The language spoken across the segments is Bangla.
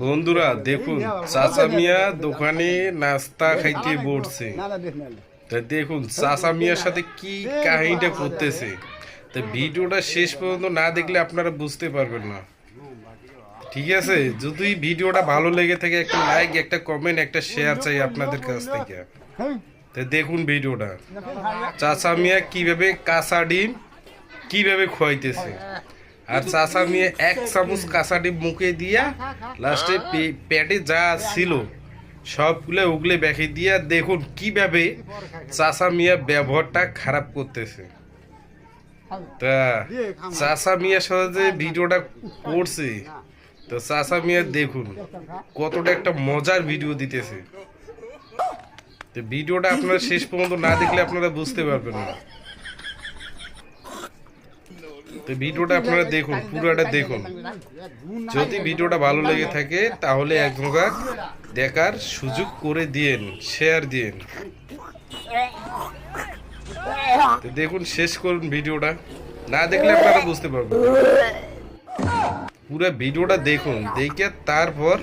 বন্ধুরা দেখুন, চাচা মিয়া দোকানে নাস্তা খাইতে বসছে। তা দেখুন চাচা মিয়ার সাথে কি কাহিনীটা করতেছে। তা ভিডিওটা শেষ পর্যন্ত না দেখলে আপনারা বুঝতে পারবেন না, ঠিক আছে? যদি ভিডিওটা ভালো লেগে থাকে একটা লাইক, একটা কমেন্ট, একটা শেয়ার চাই আপনাদের কাছ থেকে। তা দেখুন ভিডিওটা, চাচা মিয়া কিভাবে কাঁচা ডিম কিভাবে খোয়াইতেছে। আর চাচা মিয়া এক চামচ কাঁচা ডিম মুখে দিয়া লাস্টে পেটে যা ছিল সবগুলো উগলে বেঁকে দিয়া দেখুন কিভাবে চাচা মিয়া ব্যবহারটা খারাপ করতেছে। তা চাচা মিয়ার সাথে যে ভিডিওটা করছে, তো চাচা মিয়া দেখুন কতটা একটা মজার ভিডিও দিতেছে। তো ভিডিওটা আপনারা শেষ পর্যন্ত না দেখলে আপনারা বুঝতে পারবেন না। তো ভিডিওটা আপনারা দেখুন, পুরোটা দেখুন। যদি ভিডিওটা ভালো লেগে থাকে তাহলে একবার দেখার সুযোগ করে দিয়েন, শেয়ার দিয়েন। তো দেখুন, শেষ করুন ভিডিওটা, না দেখলে আপনারা বুঝতে পারবেন। পুরো ভিডিওটা দেখুন, দেখে তারপর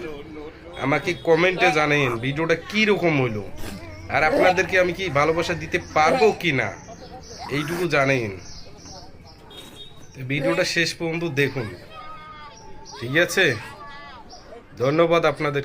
আমাকে কমেন্টে জানাইন ভিডিওটা কি রকম হইলো, আর আপনাদেরকে আমি কি ভালোবাসা দিতে পারবো কি না এইটুকু জানাইন। ভিডিওটা শেষ পর্যন্ত দেখুন, ঠিক আছে? ধন্যবাদ আপনাদের।